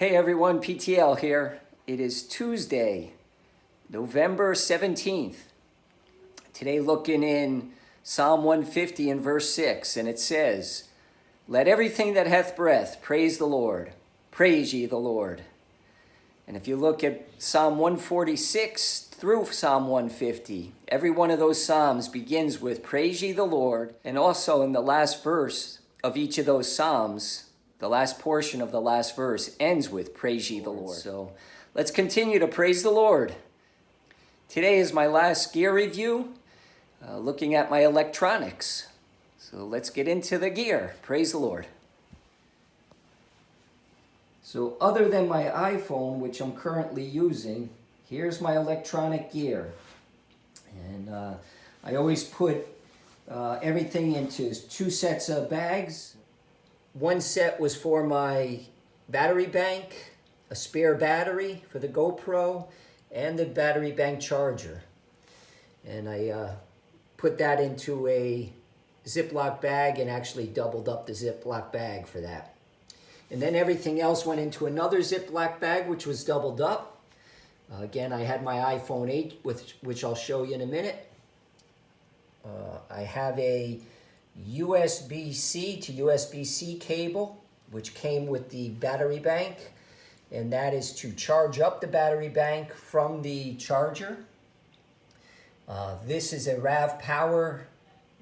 Hey everyone, PTL here. It is Tuesday, November 17th. Today looking in Psalm 150 and verse 6, and it says, "Let everything that hath breath praise the Lord. Praise ye the Lord." And if you look at Psalm 146 through Psalm 150, every one of those Psalms begins with praise ye the Lord. And also in the last verse of each of those Psalms, the last portion of the last verse ends with praise ye the Lord. So let's continue to praise the Lord. Today is my last gear review, looking at my electronics. So let's get into the gear. Praise the Lord. So other than my iPhone, which I'm currently using, here's my electronic gear. And I always put everything into two sets of bags. One set was for my battery bank, a spare battery for the GoPro, and the battery bank charger. And I put that into a Ziploc bag and actually doubled up the Ziploc bag for that. And then everything else went into another Ziploc bag, which was doubled up. Again, I had my iPhone 8, which I'll show you in a minute. I have a USB-C to USB-C cable, which came with the battery bank, and that is to charge up the battery bank from the charger. This is a RAV Power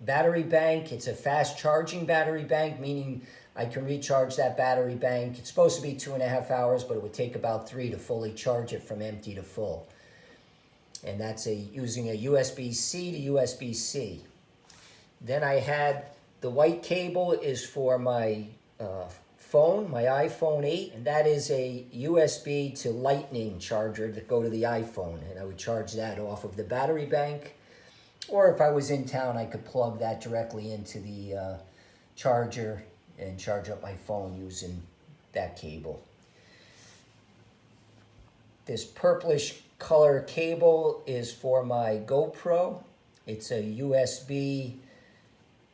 battery bank. It's a fast charging battery bank, meaning I can recharge that battery bank. It's supposed to be 2.5 hours, but it would take about 3 to fully charge it from empty to full. And that's using a USB-C to USB-C. Then I had the white cable is for my phone, my iPhone 8, and that is a USB to Lightning charger to go to the iPhone, and I would charge that off of the battery bank. Or if I was in town, I could plug that directly into the charger and charge up my phone using that cable. This purplish color cable is for my GoPro. It's a USB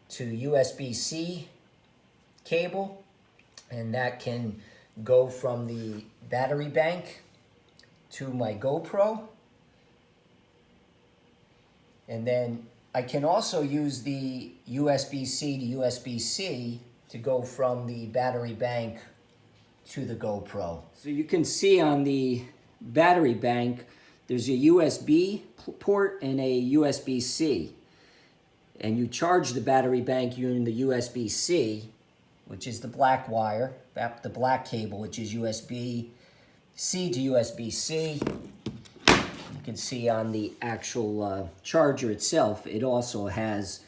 to USB-C cable, and that can go from the battery bank to my GoPro. And then I can also use the USB-C to USB-C to go from the battery bank to the GoPro. So you can see on the battery bank, there's a USB port and a USB-C. And you charge the battery bank using the USB-C, which is the black wire, the black cable, which is USB-C to USB-C. You can see on the actual charger itself, it also has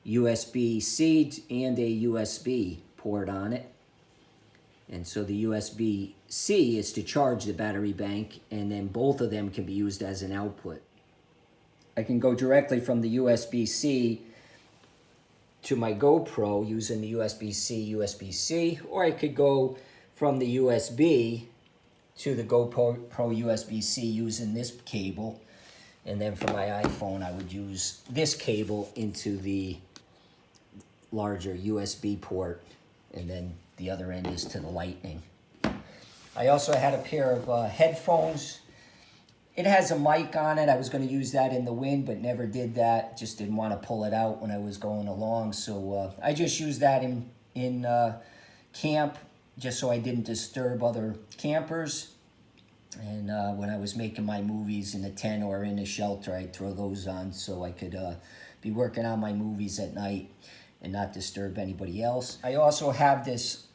USB-C and a USB port on it. And so the USB-C is to charge the battery bank, and then both of them can be used as an output. I can go directly from the USB-C to my GoPro using the USB-C, USB-C, or I could go from the USB to the GoPro USB-C using this cable, and then for my iPhone I would use this cable into the larger USB port, and then the other end is to the Lightning. I also had a pair of headphones. It has a mic on it. I was going to use that in the wind, but never did that. Just didn't want to pull it out when I was going along. So I just used that in camp, just so I didn't disturb other campers. And when I was making my movies in the tent or in the shelter, I'd throw those on so I could be working on my movies at night and not disturb anybody else. I also have this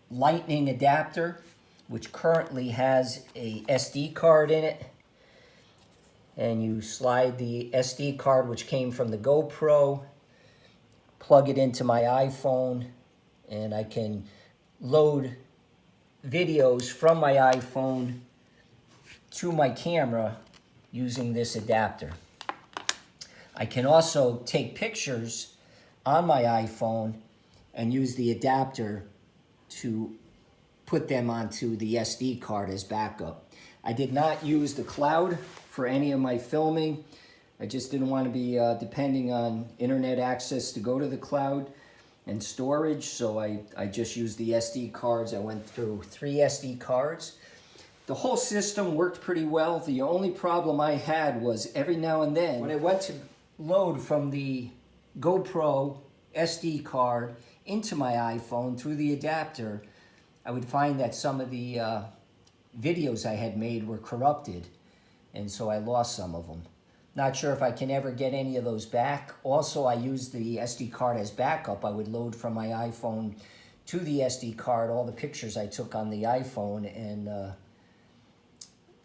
Lightning adapter, which currently has a SD card in it. And you slide the SD card, which came from the GoPro, plug it into my iPhone, and I can load videos from my iPhone to my camera using this adapter. I can also take pictures on my iPhone and use the adapter to put them onto the SD card as backup. I did not use the cloud for any of my filming. I just didn't want to be depending on internet access to go to the cloud. and storage, so I just used the SD cards. I went through 3 SD cards. The whole system worked pretty well. The only problem I had was every now and then when I went to load from the GoPro SD card into my iPhone through the adapter, I would find that some of the videos I had made were corrupted, and so I lost some of them. Not sure if I can ever get any of those back. Also, I used the SD card as backup. I would load from my iPhone to the SD card all the pictures I took on the iPhone, and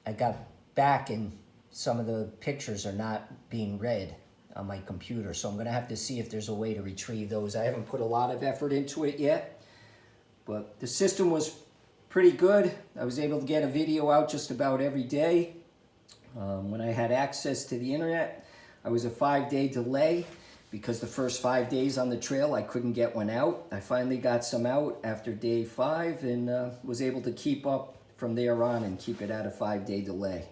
I got back and some of the pictures are not being read on my computer, so I'm going to have to see if there's a way to retrieve those. I haven't put a lot of effort into it yet, but the system was pretty good. I was able to get a video out just about every day. When I had access to the internet, I was a 5-day delay because the first 5 days on the trail I couldn't get one out. I finally got some out after day 5 and was able to keep up from there on and keep it at a 5-day delay.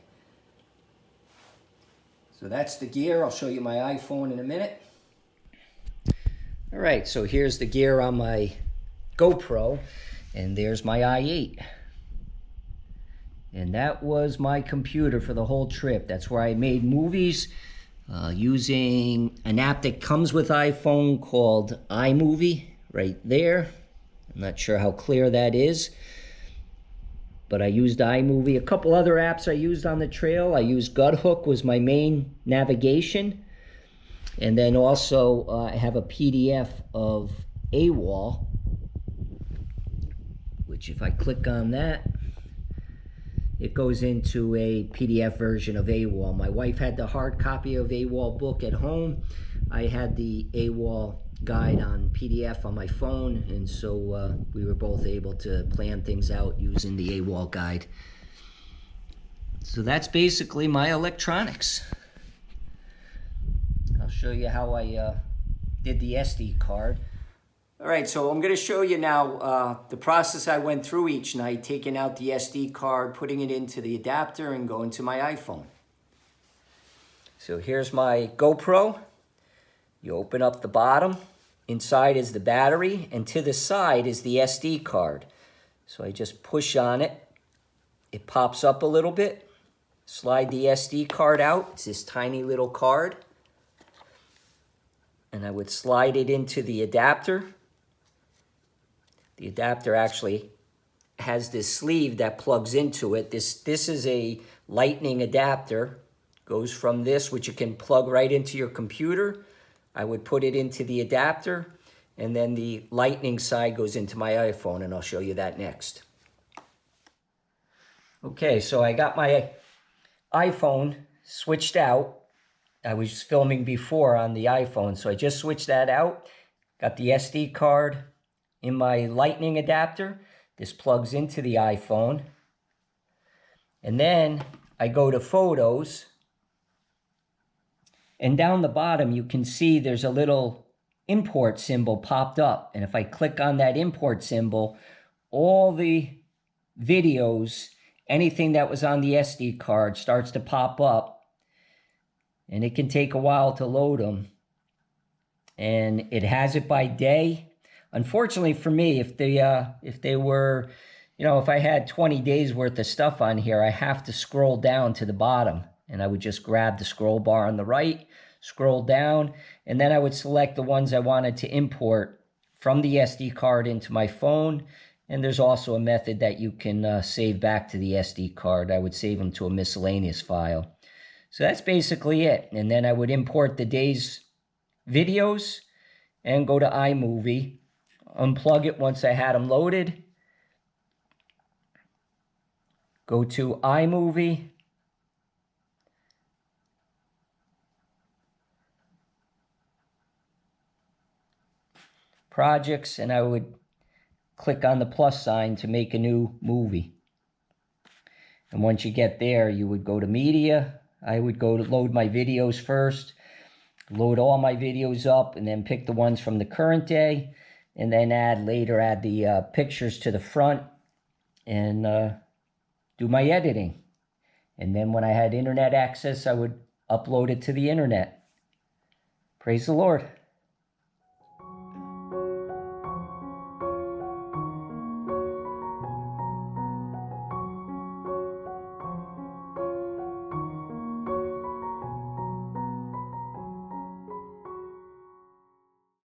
So that's the gear. I'll show you my iPhone in a minute. All right, so here's the gear on my GoPro, and there's my i8. And that was my computer for the whole trip. That's where I made movies using an app that comes with iPhone called iMovie right there. I'm not sure how clear that is, but I used iMovie. A couple other apps I used on the trail. I used Guthook was my main navigation. And then also I have a PDF of AWOL, which if I click on that, it goes into a PDF version of AWOL. My wife had the hard copy of AWOL book at home. I had the AWOL guide on PDF on my phone, and so we were both able to plan things out using the AWOL guide. So that's basically my electronics. I'll show you how I did the SD card. All right, so I'm going to show you now the process I went through each night, taking out the SD card, putting it into the adapter, and going to my iPhone. So here's my GoPro. You open up the bottom. Inside is the battery, and to the side is the SD card. So I just push on it. It pops up a little bit. Slide the SD card out. It's this tiny little card. And I would slide it into the adapter. The adapter actually has this sleeve that plugs into it. This is a lightning adapter. Goes from this, which you can plug right into your computer. I would put it into the adapter, and then the lightning side goes into my iPhone, and I'll show you that next. Okay, so I got my iPhone switched out. I was filming before on the iPhone, so I just switched that out. Got the SD card in my lightning adapter. This plugs into the iPhone. And then I go to Photos. And down the bottom, you can see there's a little import symbol popped up. And if I click on that import symbol, all the videos, anything that was on the SD card starts to pop up. And it can take a while to load them. And it has it by day. Unfortunately for me, if they were, if I had 20 days worth of stuff on here, I have to scroll down to the bottom. And I would just grab the scroll bar on the right, scroll down, and then I would select the ones I wanted to import from the SD card into my phone. And there's also a method that you can save back to the SD card. I would save them to a miscellaneous file. So that's basically it. And then I would import the day's videos and go to iMovie, unplug it once I had them loaded, go to iMovie, projects, and I would click on the plus sign to make a new movie. And once you get there, you would go to media. I would go to load my videos first, load all my videos up, and then pick the ones from the current day, and then add the pictures to the front and do my editing. And then when I had internet access, I would upload it to the internet. Praise the Lord.